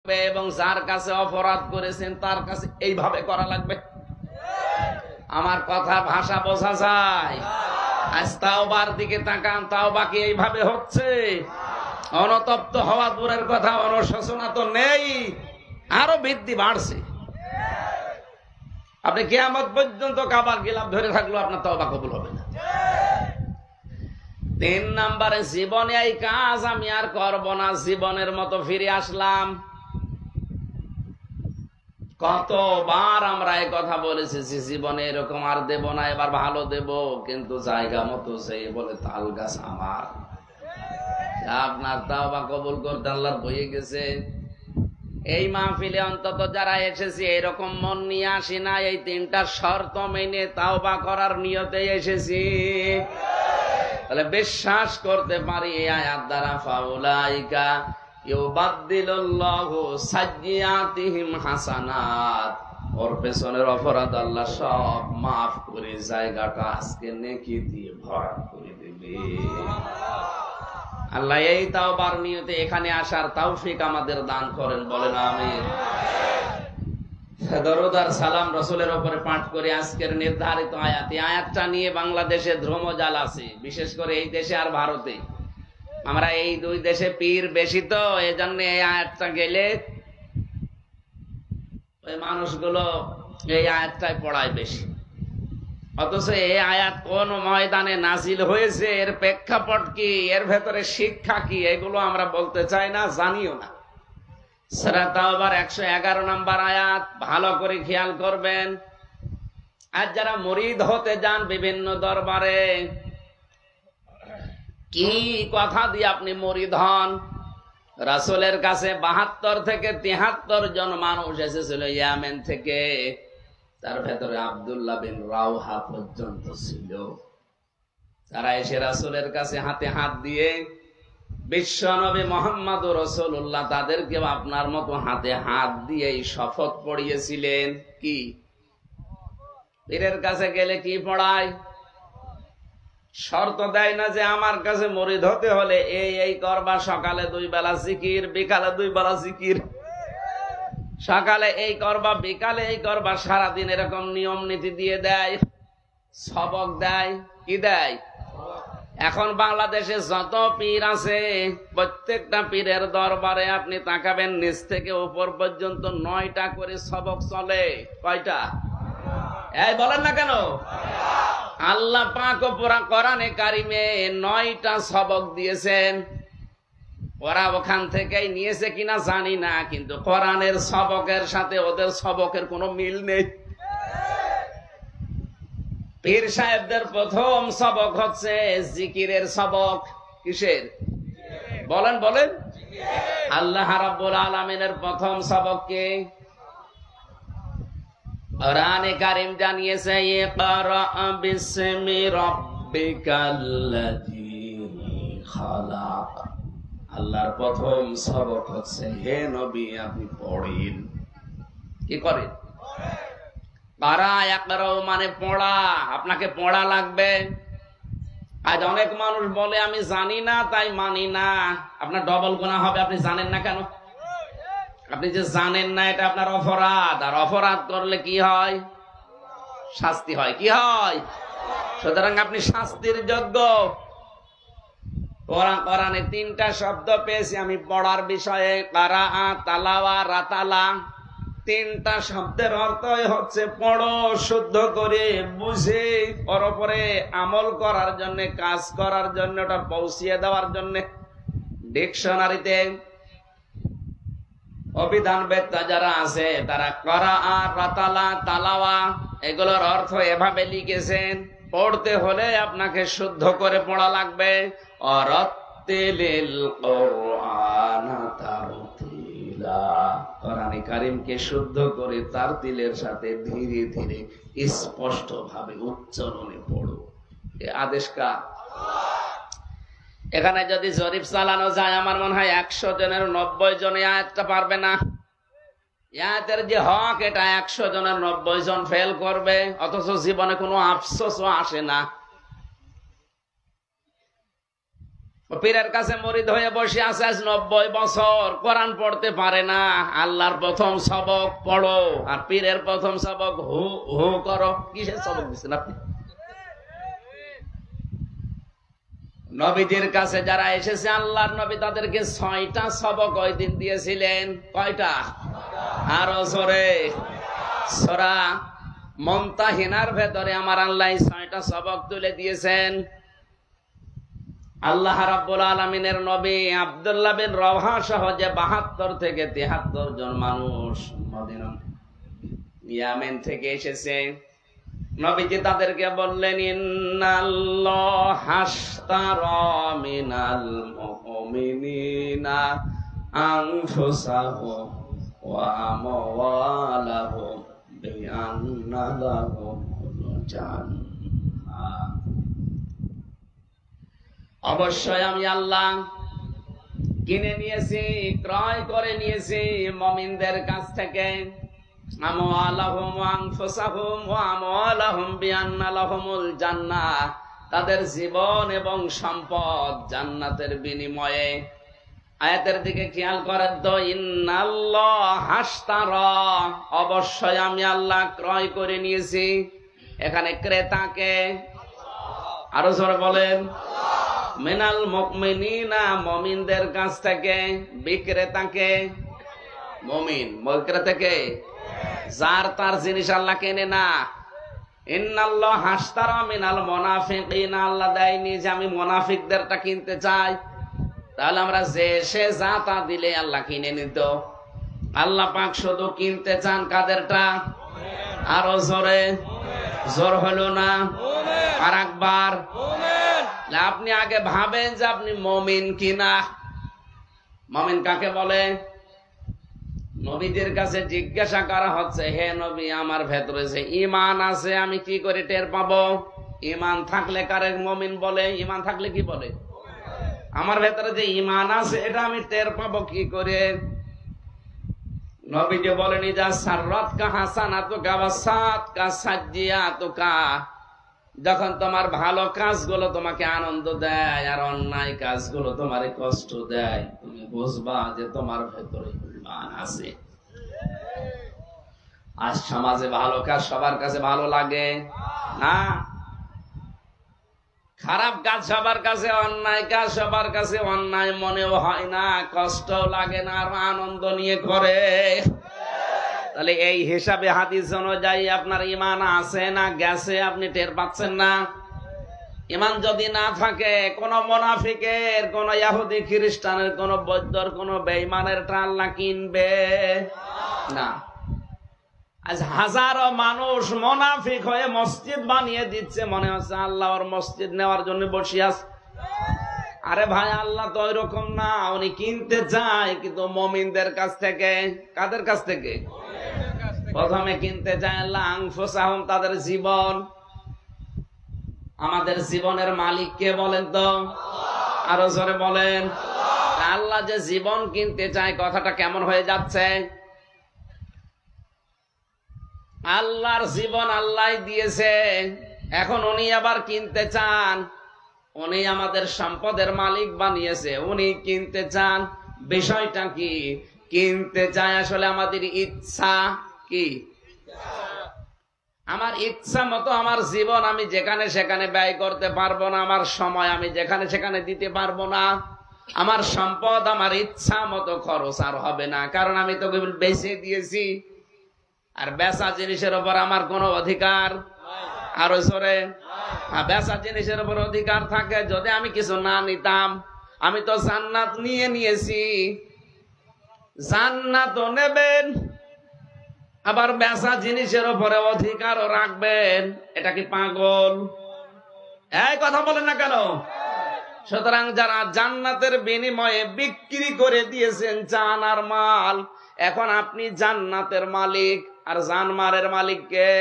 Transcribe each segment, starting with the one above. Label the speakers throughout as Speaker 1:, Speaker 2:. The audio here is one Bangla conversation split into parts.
Speaker 1: এবং যার কাছে অপরাধ করেছেন তার কাছে এইভাবে করা লাগবে। আমার কথা ভাষা বোঝা যায়? আজ তাওবার দিকে তাকান, তাওবা কি এইভাবে হচ্ছে? অনতপ্ত হওয়া দূরের কথা, অনুশোচনা তো নেই, আরো বৃদ্ধি বাড়ছে। আপনি কিয়ামত পর্যন্ত কাবার গিলাফ ধরে থাকলো আপনার তওবা কবুল হবে না। 3 নম্বরে, জীবনে এই কাজ আমি আর করব না, জীবনের মতো ফিরে আসলাম। কতবার আমরা এই কথা বলেছি, জীবনে এরকম আর দেব না, এবার ভালো দেব, কিন্তু জায়গা মতো সেই বলে তাল গাছ আমার। আপনার তাওবা কবুল করতে আল্লাহর বয়ে গেছে। এই মাহফিলে অন্তত যারা এসেছি এরকম মন নিয়ে আসি না, এই 3টা শর্ত মেনে তাওবা করার নিয়তে এসেছি। তাহলে বিশ্বাস করতে পারি এই আয়াত দ্বারা, ফাউলাইকা ইউবাদদিলুল্লাহু সাইয়্যাতিহিম হাসানাত, ওর পেছনের অপরাধ আল্লাহ সব মাফ করে জায়গাটা আজকে নেকি দিয়ে ভরা করে দেবে। আল্লাহ এই তাওবার নিয়তে এখানে আসার তৌফিক আমাদের দান করেন, বলেন আমিন। দরুদ আর সালাম রাসূলের উপরে পাঠ করে আজকের নির্ধারিত আয়াত, এই আয়াতটা নিয়ে বাংলাদেশে ধ্রুমজাল আছে, বিশেষ করে এই দেশে আর ভারতে। আমরা এই 2 দেশে পীর বেশি, তো এজন্য এই আয়াতটা গেলে ওই মানুষগুলো এই আয়াতটাই পড়ায় বেশি। অথচ এই আয়াত কোন ময়দানে নাজিল হয়েছে, এর প্রেক্ষাপট কি, এর ভেতরে শিক্ষা কি, এগুলো আমরা বলতে চাই না, জানিও না। সূরা তাওবার 111 নম্বর আয়াত, ভালো করে খেয়াল করবেন। আর যারা মুরিদ হতে যান বিভিন্ন দরবারে, কি কথা দিয়ে আপনি মুরিদ হন? রাসূলের কাছে 72 থেকে 73 জন মানুষ এসেছিল ইয়েমেন থেকে, তার ভেতরে আব্দুল্লাহ বিন রাওহা পর্যন্ত ছিল। তারা এসে রাসূলের কাছে হাতে হাত দিয়ে, বিশ্বনবী মুহাম্মদুর রাসূলুল্লাহ তাদেরকে আপনার মতো হাতে হাত দিয়ে শপথ পড়িয়েছিলেন। কি পীরের কাছে গেলে কি পড়ায়? শর্ত দেয় না যে আমার কাছে মুরিদ হতে হলে এই করবা, সকালে 2 বেলা জিকির, বিকালে 2 বেলা জিকির, সকালে এই করবা, বিকালে এই করবা, সারাদিন এরকম নিয়ম নীতি দিয়ে দেয়, সবক দেয়। কি দেয়? এখন বাংলাদেশে যত পীর আছে, প্রত্যেকটা পীরের দরবারে আপনি তাকাবেন, নিচ থেকে উপর পর্যন্ত 9টা করে সবক চলে। কয়টা? এই বলেন না কেন? আল্লাহ পাক কোরআনে কারিমে 9টা সবক দিয়েছেন। ওরা ওখান থেকেই নিয়েছে কিনা জানি না, কিন্তু কোরআনের সবকের সাথে ওদের সবকের কোনো মিল নেই। পীর সাহেবদের প্রথম সবক হচ্ছে জিকিরের সবক। কিসের? বলেন বলেন। আল্লাহ রাব্বুল আলামিনের প্রথম সবক কি? কোরআনে কারীম জানিয়েছে, ইকরা বিসমি রাব্বিকাল্লাযী খালাক। আল্লাহর প্রথম সবক হচ্ছে, হে নবী আপনি পড়েন। কি করেন? কারা একরাও মানে পড়া, আপনাকে পড়া লাগবে। আজ অনেক মানুষ বলে আমি জানি না তাই মানি না। আপনার ডবল গুনাহ হবে, আপনি জানেন না কেন? আপনি যে জানেন না এটা আপনার অপরাধ, আর অপরাধ করলে কি হয়? শাস্তি হয়। কি হয়? সুতরাং আপনি শাস্তির যোগ্য। কোরআনে 3টা শব্দ পেয়েছি আমি পড়ার বিষয়ে, কারা, তালাওয়া, রাতালা। 3টা শব্দের অর্থই হচ্ছে পড়ো, শুদ্ধ করে বুঝে, পরে আমল করার জন্য, কাজ করার জন্য, ওটা পৌঁছিয়ে দেওয়ার জন্য। ডিকশনারিতে অভিধানবেত্তা যারা আছে তারা করা, রাতালা, তালাওয়া এগুলোর অর্থ এভাবে লিখেছেন, পড়তে হলে আপনাকে শুদ্ধ করে পড়া লাগবে। অরাত্তিলিল কুরআনা তারতিলা, কোরআনে কারীমকে শুদ্ধ করে তারতিলের সাথে ধীরে ধীরে স্পষ্ট ভাবে উচ্চারণে পড়ো। এই আদেশ কার? এখানে যদি জরিপ চালানো যায়, আমার মনে হয় 100 জনের 90 জন এই আয়াতটা পারবে না। আয়াতের যে হক, এটা 100 জনের 90 জন ফেল করবে, অথচ জীবনে কোনো আফসোসও আসে না। পীরের কাছে মুরিদ হয়ে বসে আছে 90 বছর, কোরআন পড়তে পারে না। আল্লাহর প্রথম সবক পড়ো, আর পীরের প্রথম সবক হু হু করো। কিসের সবক দিচ্ছেন আপনি? নবীদের কাছে যারা এসেছে আল্লাহর নবী তাদেরকে 6টা সবক ওই দিন দিয়েছিলেন। কয়টা? আরো জোরে। সূরা মুমতাহিনার ভেতরে আমার আল্লাহ 6টা সবক তুলে দিয়েছেন। আল্লাহ রাব্বুল আলামিনের নবী আব্দুল্লাহ বিন রওহা সহ যে 72 থেকে 73 জন মানুষ মদিনা ইয়ামেন থেকে এসেছে, নবীজি তাদেরকে বললেন, ইন্নাল্লাহা আশতারা মিনাল মুমিনিনা আনফুসাহুম ওয়া আমওয়ালাহুম বিআন্না লাহুমুল জান্নাহ। অবশ্যই আমি আল্লাহ কিনে নিয়েছি, ক্রয় করে নিয়েছি মুমিনদের কাছ থেকে। আমওয়ালাহুম ওয়া আনফুসাহুম ওয়া আমওয়ালাহুম বিআন্না লাহুমুল জান্নাহ, তাদের জীবন এবং সম্পদ জান্নাতের বিনিময়ে। আয়াতের দিকে খেয়াল করেন তো, ইন্নাল্লাহা আশতারা, অবশ্যই আমি আল্লাহ ক্রয় করে নিয়েছি। এখানে ক্রেতাকে, আরো জোরে বলেন, মিনাল মুমিনিনা, মুমিনদের কাছ থেকে। বিক্রেতাকে, মুমিন। বিক্রেতাকে যার তার জিনিস আল্লাহ কেনে না। ইন্নাল্লাহা আশতারা মিনাল মুনাফিকিনা, আল্লাহ দেয়নি যে আমি মুনাফিকদেরটা কিনতে চাই। তাহলে আমরা যে সে যা তা দিলে আল্লাহ কিনে নিত। আল্লাহ পাক শুধু কিনতে চান কাদেরটা? আরো জোরে। জোর হলো না? আর একবার। আপনি আগে ভাবেন যে আপনি মুমিন কিনা। মুমিন কাকে বলে? নবীদের কাছে জিজ্ঞাসা করা হচ্ছে, হে নবী, আমার ভেতরে যে ঈমান আছে আমি কি করে টের পাবো? ঈমান থাকলে কারে মুমিন বলে? ঈমান থাকলে কি বলে? আমার ভেতরে যে ঈমান আছে এটা আমি টের পাবো কি করে? নবীজি বলেনি, যা সাররাতকা হাসানাতুকা ওয়া সাআতকা সাজ্জিয়াতুকা, যখন তোমার ভালো কাজগুলো তোমাকে আনন্দ দেয় আর অন্যায় কাজগুলো তোমারে কষ্ট দেয়, তুমি বুঝবা যে তোমার ভেতরে ঈমান আছে। আজ সমাজে ভালো কাজ সবার কাছে ভালো লাগে না, খারাপ কাজ সবার কাছে, অন্যায় কাজ সবার কাছে অন্যায় মনেও হয় না, কষ্টও লাগে না, আর আনন্দ নিয়ে করে। তাহলে এই হিসাবে হাদিস অনুযায়ী আপনার ঈমান আছে না গেছে আপনি টের পাচ্ছেন না। ঈমান যদি না থাকে, কোন মুনাফিকের, কোন ইহুদি খ্রিস্টানের, কোন বৌদ্ধর, কোন বেঈমানের আল্লাহ কিনবে না। আজ হাজারো মানুষ মুনাফিক হয়ে মসজিদ বানিয়ে দিচ্ছে, মনে হচ্ছে আল্লাহ ওর মসজিদ নেওয়ার জন্য বসে আছে। আরে ভাই, আল্লাহ তো ওইরকম না, উনি কিনতে চায় কিন্তু মুমিনদের কাছ থেকে। কাদের কাছ থেকে? প্রথমে কিনতে চায় আল্লাহ আনফুসাহুম, তাদের জীবন। আমাদের জীবনের মালিক কে বলেন তো? আরো জোরে বলেন। আল্লাহ যে জীবন কিনতে চায়, কথাটা কেমন হয়ে যাচ্ছে? আল্লাহর জীবন আল্লাহ দিয়েছে, এখন উনি আবার কিনতে চান। উনি আমাদের সম্পদের মালিক বানিয়েছে, উনি কিনতে চান। বিষয়টা কি? কিনতে চায় আসলে আমাদের ইচ্ছা। কি? আমার ইচ্ছা মতো আমার জীবন আমি যেখানে সেখানে ব্যয় করতে পারবো না, আমার সময় আমি যেখানে সেখানে দিতে পারবো না, আমার সম্পদ আমার ইচ্ছা মতো খরচ আর হবে না, কারণ আমি তো বেচে দিয়েছি। আর বেচা জিনিসের উপর আমার কোনো অধিকার, আরো জোরে, বেচা জিনিসের উপর অধিকার থাকে। যদি আমি কিছু না নিতাম, আমি তো জান্নাত নিয়ে নিয়েছি, জান্নাতও নেবেন, আবার বেচা জিনিসের উপরে অধিকারও রাখবেন। এটা কি পাগল? এই কথা বলেন না কেন? সুতরাং যারা জান্নাতের বিনিময়ে বিক্রি করে দিয়েছেন জান আর মাল, এখন আপনি জান্নাতের মালিক, আর জানমালের মালিক কে?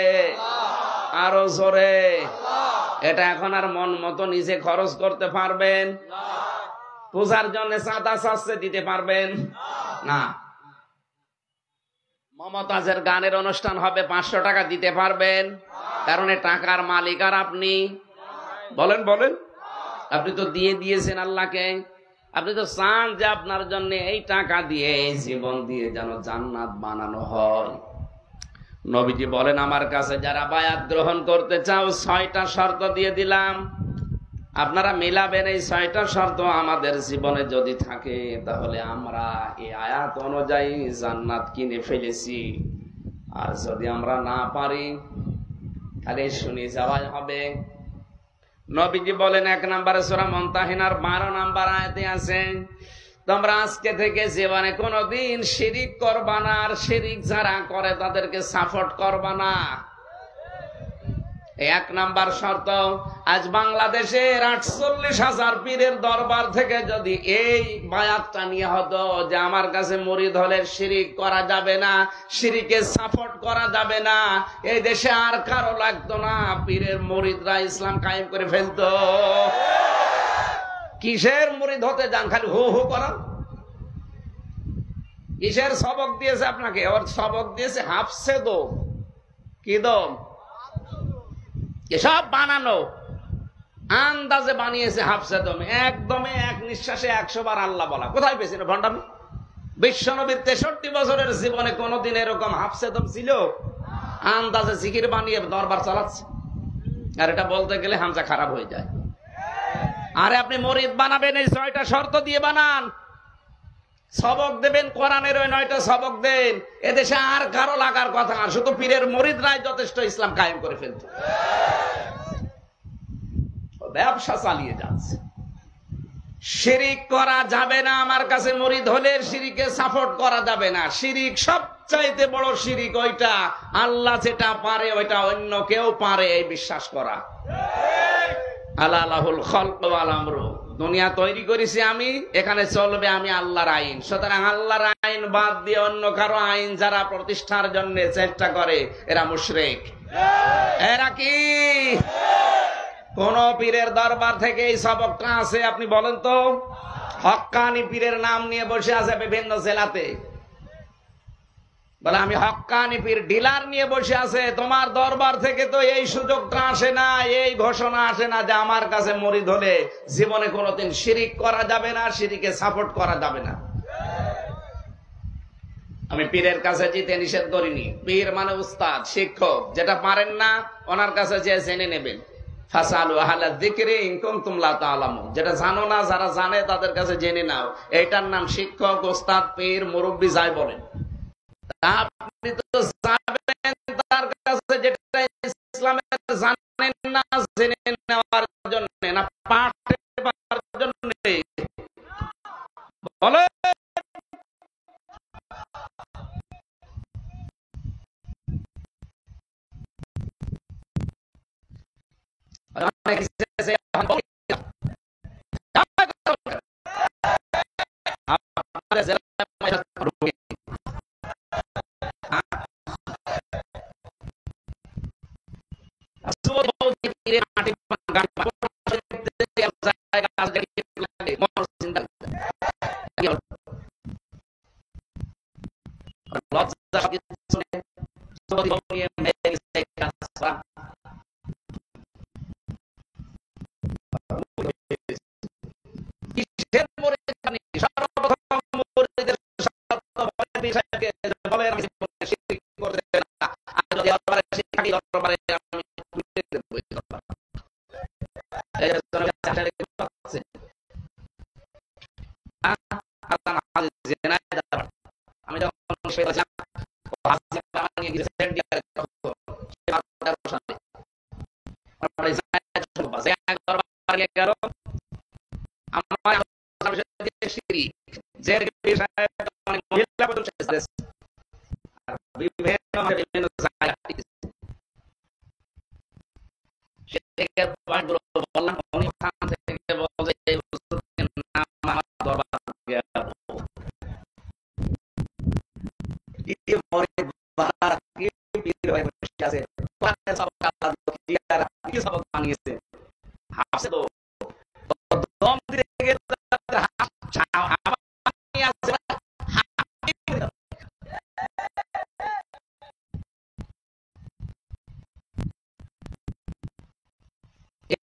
Speaker 1: আরো জোরে। এটা এখন আর মন মতো নিজে খরচ করতে পারবেন? পূজার জন্য চাঁদা চাচ্ছে দিতে পারবেন না। মমতাজের গানের অনুষ্ঠান হবে, 500 টাকা দিতে পারবেন? কারণ টাকার মালিক আর আপনি। বলেন বলেন। আপনি তো দিয়ে দিয়েছেন আল্লাহকে, আপনি তো চান যে আপনার জন্য এই টাকা দিয়ে এই জীবন দিয়ে যেন জান্নাত বানানো হয়। নবীজি বলেন, আমার কাছে যারা বায়াত গ্রহণ করতে চাও 6টা শর্ত দিয়ে দিলাম, আপনারা মিলাবেন। এই 6টা শর্ত আমাদের জীবনে যদি থাকে তাহলে আমরা এই আয়াত অনুযায়ী জান্নাত কিনে ফেলেছি। আর যদি আমরা না পারি তাহলে শুনে যাওয়াই হবে। নবীজি বলেন, 1 নম্বরে সূরা মুনতাহিনার 12 নম্বর আয়াতে আছে, তোমরা আজকে থেকে জীবনে কোনোদিন শিরিক করবা না, আর শিরিক যারা করে তাদেরকে সাপোর্ট করবা না। 1 নাম্বার শর্ত। আজ বাংলাদেশের 48,000 পীরের দরবার থেকে যদি এই বায়াতটা নিয়ে হতো যে আমার কাছে মুরিদ হলে শিরিক করা যাবে না, শিরিকে সাপোর্ট করা যাবে না, এই দেশে আর কারো লাগতো না, পীরের মুরিদরা ইসলাম কায়েম করে ফেলতো। কিসের মুরিদ হতে যান, খালি হু হু করেন। কিসের সবক দিয়েছে আপনাকে? ওর সবক দিয়েছে হাফসে দো, কি দো, এসব বানানো, আন্দাজে বানিয়েছে হাফসে দমে, একদমে এক নিঃশ্বাসে 100 বার আল্লাহ বলা। কোথায় পেয়েছিল ভণ্ডামি? বিশ্বনবীর 63 বছরের জীবনে কোনদিন এরকম হাফসে দম ছিল? আন্দাজে জিকির বানিয়ে দরবার চালাচ্ছে। আর এটা বলতে গেলে হামজা খারাপ হয়ে যায়। আরে আপনি মুরিদ বানাবেন, এই 6টা শর্ত দিয়ে বানান। সবক দেবেন কোরআনের, ওই 9টা সবক দেন। এদেশে আর কারো লাগার কথা না, শুধু পীরের মুরিদরাই যথেষ্ট ইসলাম কায়েম করে ফেলতে। ব্যবসা চালিয়ে যাচ্ছে। শিরিক করা যাবে না, আমার কাছে মুরিদ হলে শিরিকে সাপোর্ট করা যাবে না। শিরিক সবচাইতে বড় শিরিক ওইটা, আল্লাহ যেটা পারে ওইটা অন্য কেউ পারে এই বিশ্বাস করা। আল্লাহুল খালক ওয়াল আমরু, দুনিয়া তৈরি করেছি আমি, এখানে চলবে আমি আল্লাহর আইন। সুতরাং আল্লাহর আইন বাদ দিয়ে অন্য কারো আইন যারা প্রতিষ্ঠার জন্য চেষ্টা করে এরা মুশরিক। এরা কি কোন পীরের দরবার থেকে এই সবকটা আছে? আপনি বলেন তো। হক্কানি পীরের নাম নিয়ে বসে আছে বিভিন্ন জেলাতে, বলে আমি হক্কানি পীর, ডিলার নিয়ে বসে আছে। তোমার দরবার থেকে তো এই সুযোগটা আসে না, এই ঘোষণা আসে না যে আমার কাছে মুরিদ হলে জীবনে কোনোদিন শিরিক করা যাবে না, শিরিকে সাপোর্ট করা যাবে না। আমি পীরের কাছে যেতে নিষেধ করিনি। পীর মানে উস্তাদ, শিক্ষক। যেটা পারেন না ওনার কাছে যে জেনে নেবেন। ফাসালু আহলা যিকরি ইন কুনতুম লা তা'লামুন, যেটা জানো না যারা জানে তাদের কাছে জেনে নাও। এটার নাম শিক্ষক, উস্তাদ, পীর, মুরব্বি যাই বলেন। আপনি তো যাবেন তার কাছে যেটা ইসলামের জানেন না, জেনে নেওয়ার জন্য না, পাঠে পাওয়ার জন্য। বলে আমি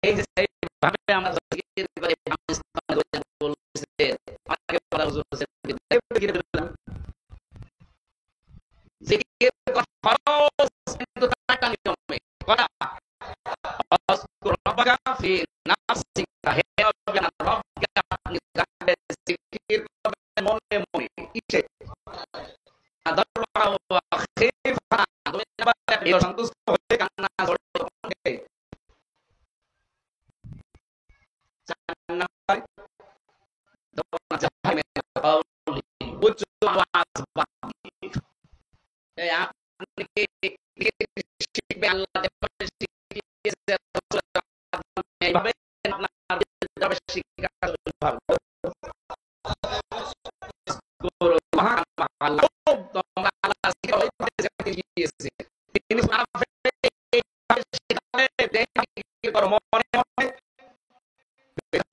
Speaker 1: এই যে ভাবে আমরা সন্তুষ্ট হয়ে কান্না ঝরতে ওঠে। উচ্চ আওয়াজ আপনি শিখবে আল্লাহ শিখিয়েছে এইভাবে আপনার শিক্ষা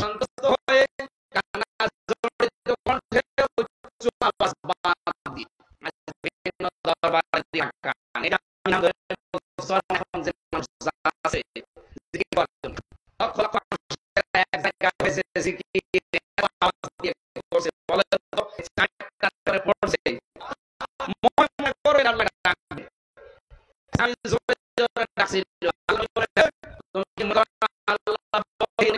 Speaker 1: সন্তুষ্ট হয়ে কান্না জড়িত কণ্ঠে উচ্চ আওয়াজ বাঁধি বিভিন্ন দরবারে রাখা এটা আমি নাম ধরে এখন যে মানুষ আছে জিকির করার জন্য লক্ষ লক্ষ এক জায়গায় হয়েছে জিকির আওয়াজ দিয়ে করছে বলে তো চারটা করে পড়ছে মনে মনে করে আল্লাহ ডাকবে আমি জোরে জোরে ডাকছি আল্লাহ বলে তুমি মনে আল্লাহ বলে